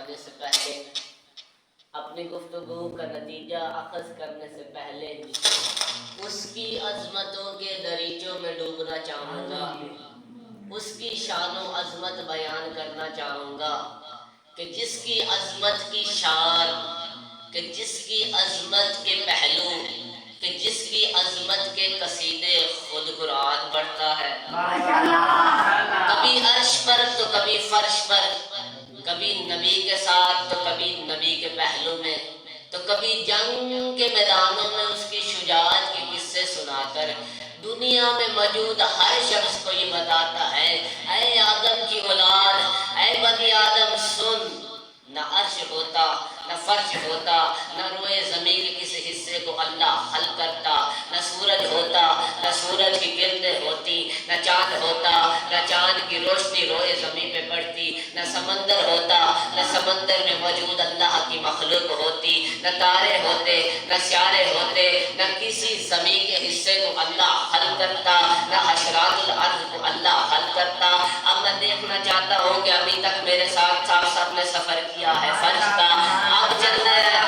فرمانے سے پہلے اپنی گفتگو کا نتیجہ اخذ کرنے سے پہلے اس کی عظمتوں کے دریچوں میں ڈوبنا چاہوں گا، اس کی شان و عظمت بیان کرنا چاہوں گا کہ جس کی عظمت کی شان، کہ جس کی عظمت کے پہلو، کہ جس کی عظمت کے قصیدے خود قرآن پڑھتا ہے۔ کبھی عرش پر تو کبھی فرش پر، کبھی نبی کے ساتھ تو کبھی نبی کے پہلو میں، تو کبھی جنگ کے میدانوں میں اس کی شجاعت کے قصے سنا کر دنیا میں موجود ہر شخص کو یہ بتاتا ہے، اے آدم کی اولاد، اے بنی آدم سن، نہ عرش ہوتا، نہ فرش ہوتا، نہ روئے زمین کے کسی حصے کو اللہ حل کرتا، نہ سورج ہوتا، نہ سورج کی کرنیں ہوتی، نہ چاند ہوتا، نہ چاند کی روشنی روئے زمین پہ پڑتی، نہ سمندر ہوتا، نہ سمندر میں موجود اللہ کی مخلوق ہوتی، نہ تارے ہوتے، نہ ستارے ہوتے، نہ کسی زمین کے حصے کو اللہ حل کرتا، نہ حشرات الارض کو اللہ حل کرتا۔ اب میں دیکھنا چاہتا ہوں کہ ابھی تک میرے ساتھ ساتھ نے سفر کیا ہے فرش کا، اب چلتے ہیں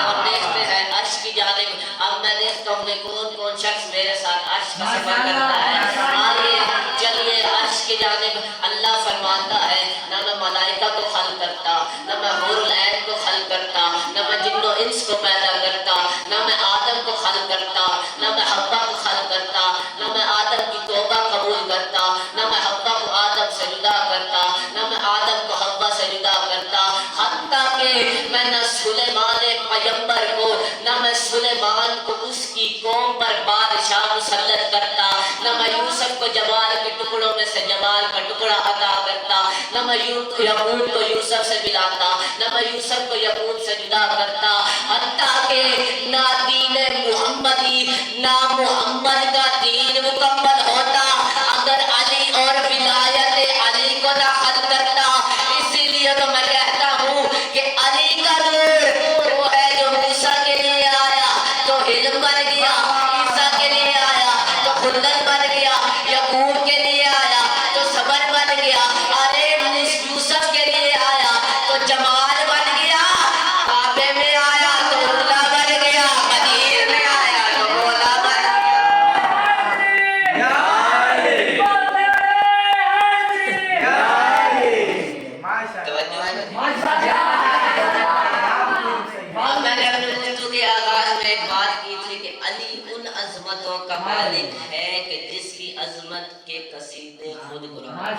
اور دیکھتے ہیں عرش کی جانب۔ اب میں دیکھتا ہوں کہ کون کون شخص میرے ساتھ عرش کا سفر کرتا ہے۔ آئیے چلیے عرش کی جانب۔ اللہ فرماتا ہے نہ میں ملائکہ کو خلق کرتا، نہ میں حور العین کو خلق کرتا، نہ میں جن و انس کو پیدا کرتا، نہ میں آدم کو خلق کرتا، نہ میں حوا کو خلق کرتا، نہ میں آدم کی توبہ قبول کرتا، نہ میں حوا کو آدم سے جدا کرتا، نہ میں آدم کو حوا سے جدا کرتا، حتیٰ کہ میں نہ سلیمان پیغمبر کو، نہ میں سلیمان کو اس کی قوم پر بادشاہ مسلط کرتا، نہ میں یوسف کو جمال کے ٹکڑوں میں سے جمال کا ٹکڑا عطا کرتا، نہ میں یعقوب کو یوسف سے ملاتا، نہ میں یوسف کو یعقوب سے جدا کرتا، حتیٰ کہ نہ دین محمدی، نہ محمد کا دین مکمل ہوتا اگر علی اور ولایت علی کو نہ حل کرتا۔ اسی لیے تو میں کہتا ہوں کہ علی کا نور وہ ہے جو موسیٰ کے لیے آیا تو علم بن گیا، عیسیٰ کے لیے آیا تو خلد بن گیا، یعقوب کے لیے آیا تو صبر بن گیا، ارے یوسف کے لیے آیا تو جمال بن گیا، کعبے میں آیا تو اللہ بن گیا، مدینے میں آیا تو مولا بن گیا۔ میں نے اپنے گفتگو کے آغاز میں ایک بات کی تھی کہ علی ان عظمتوں کا مالک ہے کہ جس کی عظمت کے قصیدے خود قرآن۔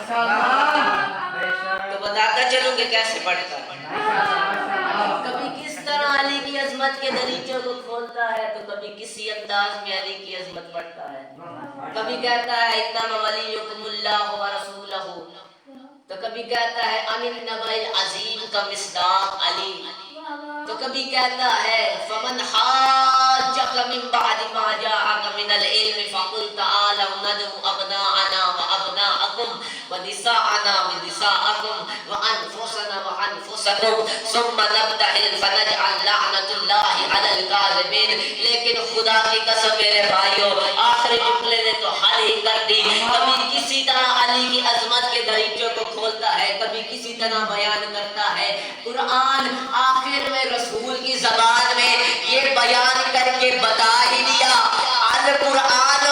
تو بتاتا چلوں کہ کیسے پڑھتا ہے، کبھی کس طرح علی کی عظمت کے دریچوں کو کھولتا ہے تو کبھی کسی انداز میں علی کی عظمت پڑھتا ہے۔ کبھی کہتا ہے انما ولیکم اللہ ورسولہ، تو کبھی کہتا ہے ان النبأ العظیم کا مصداق علی، تو کبھی کہتا ہے فمن حاجک من بعد ما جاءک من العلم فقل تعالوا ندعو ابناءنا وابناءکم ونساءنا ونساءکم وانفسنا وانفسکم ثم نبتہل فنجعل لعنۃ اللہ علی الکاذبین۔ لیکن خدا کی قسم میرے بھائیوں، آخری جملے نے تو حل ہی کر دی۔ کبھی کسی طرح علی کی عظمت کے دریچوں کو کھولتا ہے، کبھی کسی طرح بیان کرتا ہے۔ قرآن آخر میں رسول کی زبان میں یہ بیان کر کے بتا ہی دیا، القرآن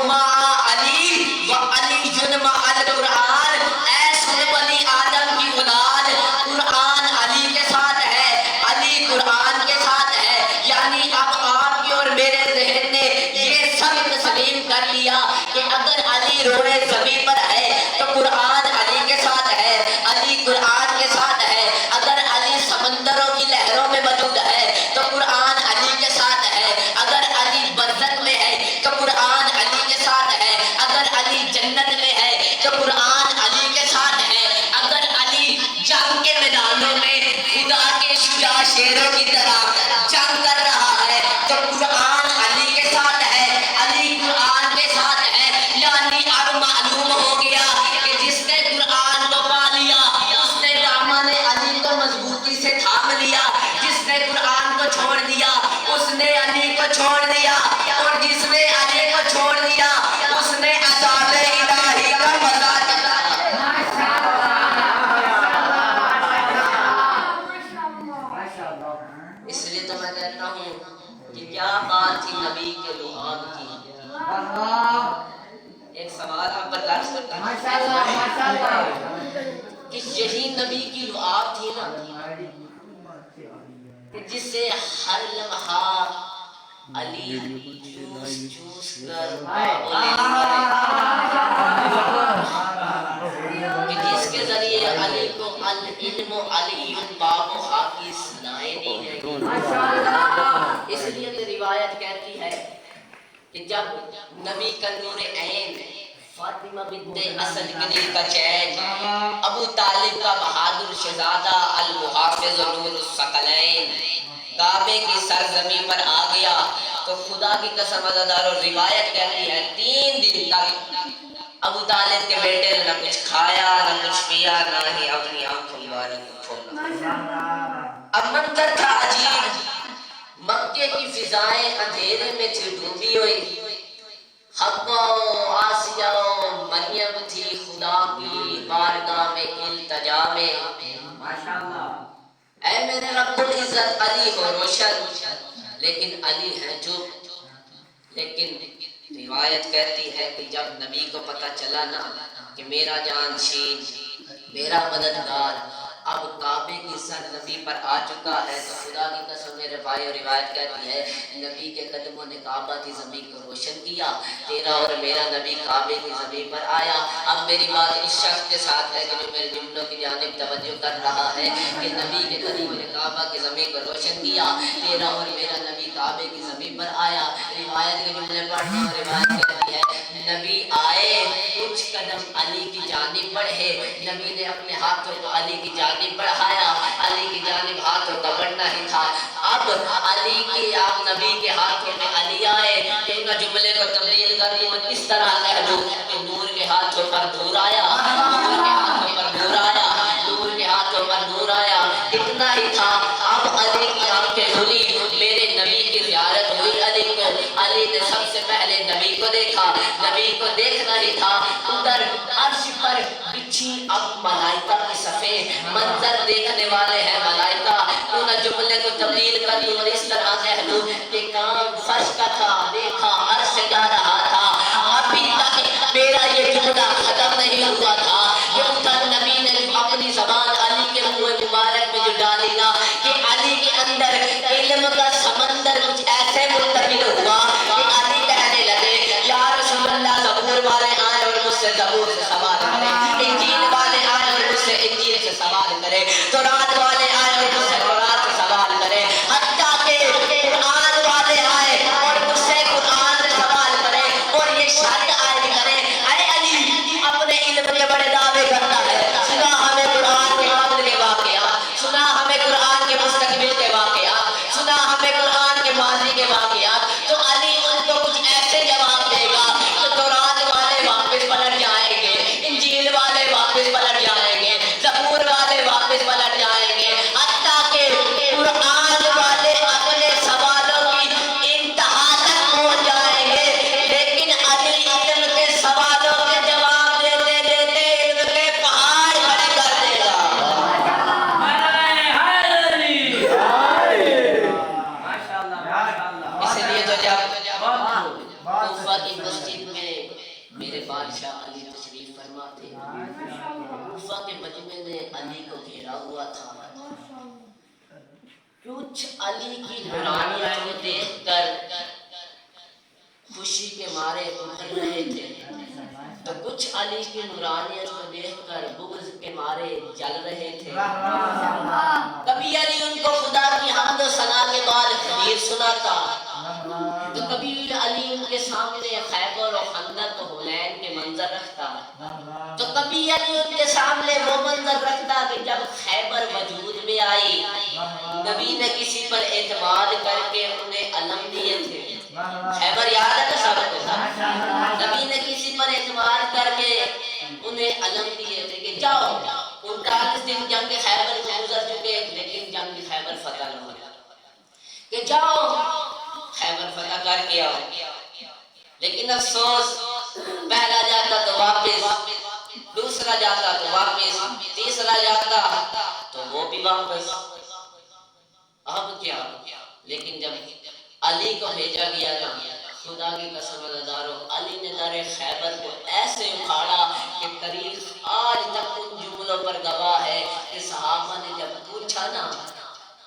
مع علی و علی مع القرآن، اے سن بنی آدم کی اولاد، قرآن علی کے ساتھ ہے، علی قرآن کے ساتھ ہے۔ یعنی اب آپ کی اور میرے ذہن نے یہ سب تسلیم کر لیا کہ اگر علی روئے زمین پر ہے تو قرآن علی کے ساتھ ہے، علی قرآن کے ساتھ ہے، اگر علی سمندروں کی لہروں میں موجود ہے تو قرآن علی کے ساتھ ہے، اگر علی برزخ میں ہے تو قرآن علی کے ساتھ ہے، اگر علی جنت میں ہے تو قرآن علی کے ساتھ ہے، اگر علی جنگ کے میدانوں میں خدا کے شجاع شیروں کی طرح جنگ کر رہا ہے تو قرآن علی کے ساتھ ہے، علی قرآن کے ساتھ ہے۔ یعنی اب معلوم ہو گیا کہ جس نے قرآن کو پا لیا اس نے دامن علی کو مضبوطی سے تھام لیا، جس نے قرآن کو چھوڑ دیا اس نے علی کو چھوڑ دیا، اور جس نے علی کو چھوڑ دیا اس نے عذاب الہی کا مزہ چکھا۔ نبی کی لعاب تھی نا جس سے ہر لمحہ علی چوس چوس کر کہ جس کے ذریعے علی کو العلم علی باب و حافظ سنائے دی گئی. اس لیے تو روایت کہتی ہے کہ جب نبی کا نور عین، فاطمہ بنت اسد کے دل کا چین، ابو طالب کا بہادر شہزادہ المحافظ نور الثقلین کعبے کی سرزمین پر آ گیا تو خدا کی قسم عزادارو روایت کہتی ہے 3 دن تک ابو طالب کے بیٹے نے نہ کچھ کھایا نہ کچھ پیا نہ ہی اپنی آنکھوں مبارک کو کھولا. اب منظر تھا عجیب، مکے کی فضائیں اندھیرے میں تھی ڈوبی ہوئی، حوا و آسیہ و مریم تھی خدا کی بارگاہ میں التجا میں. اے میرے رب العزت علی ہو روشن، لیکن علی ہے چپ. لیکن روایت کہتی ہے کہ جب نبی کو پتہ چلا نا کہ میرا جانشین، میرا مددگار اب کعبے کی سرزمین پر آ چکا ہے تو خدا کی قسم میرے بھائی اور روایت کہتی ہے نبی کے قدموں نے کعبہ کی زمین کو روشن کیا. تیرا اور میرا نبی کعبے کی زمین پر آیا. اب میری بات اس شخص کے ساتھ ہے کہ جو میرے جملوں کی جانب توجہ کر رہا ہے کہ نبی کے قدموں نے کعبہ کی زمین کو روشن کیا، تیرا اور میرا نبی کعبے کی زمین پر آیا. روایت کے جملے پڑھتا ہوں. روایت کہتی ہے نبی آئے، کچھ قدم علی کی جانب بڑھے، نبی نے اپنے ہاتھوں کو علی کی جانب بڑھایا، علی کی جانب ہاتھوں کا بڑھنا ہی تھا. اب علی کی آپ نبی کے ہاتھوں میں علی آئے کہ ان جملے کو تبدیل کر دوں اس طرح کہہ دوں کہ نور کے ہاتھوں پر نور آیا، نور کے ہاتھوں پر نور آیا، نور کے ہاتھوں پر نور آیا. اتنا ہی تھا. اب علی کی آنکھیں کھلی، میرے نبی کی زیارت ہوئی. علی نے سب سے پہلے نبی کو دیکھا. نبی کو دیکھنا ہی تھا. ادھر عرش پر بچھی اب ملائکہ کی صفیں، منظر دیکھنے والے ہیں ملائکہ. ان جملے کو تبدیل کر دوں اور اس طرح کہہ دوں کہ کام فرش کا تھا، دیکھا عرش جا رہا تھا. ابھی تک میرا یہ جملہ ختم نہیں ہوا تھا کہ ادھر نبی نے اپنی زبان علی کے منہ مبارک میں جو ڈالی نا کہ علی کے اندر علم کا سمندر کچھ ایسے منتقل ہوا کہ علی کہنے لگے یا رسول اللہ زبور والے آئے اور مجھ سے زبور سے سوال کرے، انجیل والے آئے اور مجھ سے انجیل سے سوال کرے، تورات والے آئے اور مجھ سے تورات سے سوال کرے، حتیٰ کہ قرآن والے آئے اور مجھ سے قرآن سے سوال کرے اور یہ شرط عائد کرے اے علی اپنے علم کے بڑے دعوے کرتا ہے. سنا ہمیں قرآن کے قبل کے واقعات، سنا ہمیں قرآن کے مستقبل کے واقعات، سنا ہمیں قرآن کے ماضی کے واقعات. تو علی ان کو کچھ ایسے جواب دے گا کہ تورات والے واپس پلٹ جائیں گے، انجیل والے واپس پلٹ جائیں گے، زبور والے واپس پلٹ جائیں گے، حتیٰ کہ قرآن والے اپنے سوالوں کی انتہا تک پہنچ جائیں گے. لیکن علی علم کے سوالوں کے جواب دیتے دیتے علم کے پہاڑ کھڑے کر دے گا. اس لیے تو جب کوفہ کی مسجد میں میرے بادشاہ علی تشریف فرما تھے، کوفہ کے مجمع نے علی کو گھیرا ہوا تھا. کچھ علی کی نورانیت کو دیکھ کر خوشی کے مارے ابھر رہے تھے تو کچھ علی کی نورانیت کو دیکھ کر بغض کے مارے جل رہے تھے. کبھی علی ان کو خدا کی حمد و ثنا کے بعد حدیث سناتا تو کبھی علی ان کے سامنے خیبر و خندق و حنین کے منظر رکھتا تو کبھی علی ان کے سامنے وہ منظر رکھتا کہ جب خیبر وجود میں آئی نبی نے کسی پر اعتماد کر کے انہیں علم دیے تھے. خیبر یاد ہے نا سب کو؟ نبی نے کسی پر اعتماد کر کے انہیں علم دیے تھے کہ جاؤ. 39 دن جنگ خیبر میں گزر چکے لیکن جنگ خیبر فتح نہ ہوا کہ جاؤ خیبر فتح کر کے آؤ. لیکن افسوس پہلا جاتا تو واپس، دوسرا جاتا تو واپس، تیسرا جاتا تو وہ بھی واپس. اب کیا؟ لیکن جب علی کو بھیجا گیا نا خدا کی قسم ازادارو، علی نے در خیبر کو ایسے اکھاڑا کہ تاریخ آج تک ان جملوں پر گواہ ہے کہ صحابہ نے جب پوچھا نا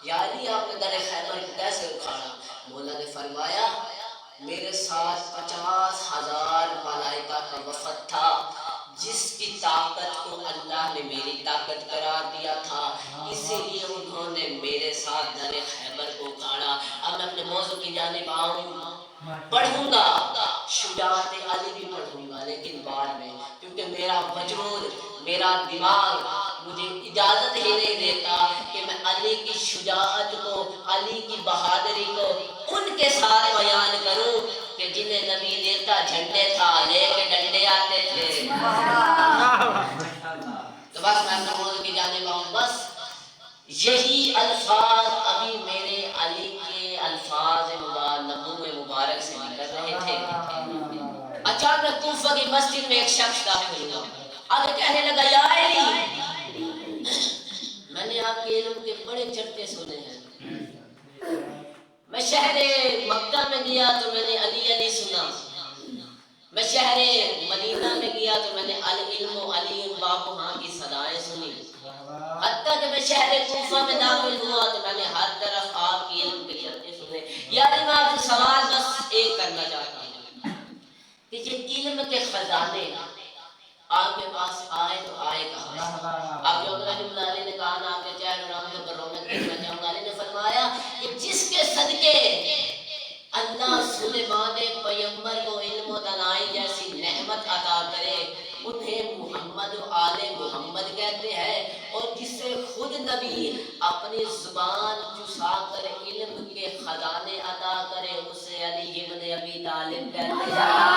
یا علی آپ نے در خیبر کو کیسے اکھاڑا، مولا نے فرمایا میرے ساتھ 50,000 ملائکہ کا وفد تھا جس کی طاقت کو اللہ نے میری طاقت قرار دیا تھا، اسی لیے انہوں نے میرے ساتھ در خیبر کو اکھاڑا۔ اب میں اپنے موضوع کی جانب آؤں، پڑھوں گا شجاعت علی بھی پڑھوں گا لیکن بعد میں، کیونکہ میرا وجود میرا دماغ مجھے اجازت ہی نہیں دیتا کہ میں علی کی شجاعت کو، علی کی بہادری کو ان کے ساتھ بیان کروں کہ جنہیں نبی دیتا جھنڈے تھا لے کے ڈنڈے آتے تھے۔ تو بس میں اپنے موضوع کی جانب آؤں، بس یہی الفاظ ابھی میرے علی کے الفاظ نبوء مبارک سے نکل رہے تھے۔ اچانک کوفہ کی مسجد میں ایک شخص داخل ہوا، آگے کہنے لگا یا علی، میں نے آپ کے علم کے بڑے چرچے سنے ہیں، میں شہر مکہ میں گیا تو میں نے علی علی سنا، میں شہر مدینہ میں گیا تو میں نے العلم و علی باپ ہاں کی صدائیں سنی، حتیٰ کہ میں شہر کوفہ میں داخل ہوا تو میں نے ہر طرف آپ کی علم کے چرچے سنے۔ یعنی میں آپ سے سوال بس ایک کرنا چاہتا ہوں کہ یہ علم کے خزانے آپ کے پاس آئے تو آئے کہاں؟ اب جو رحمۃ اللہ علیہ نے کہا نا آپ کے چہرے نام کے اوپر رونق دیکھنا چاہوں گا، علی نے فرمایا کہ جس کے صدقے اللہ سلیمان پیغمبر کو علم و دانائی جیسی نعمت عطا کرے انہیں محمد و آل محمد کہتے ہیں، اور جس سے خود نبی اپنی زبان چسا کر علم کے خزانے عطا کرے اسے علی ابن ابی طالب کہتے ہیں۔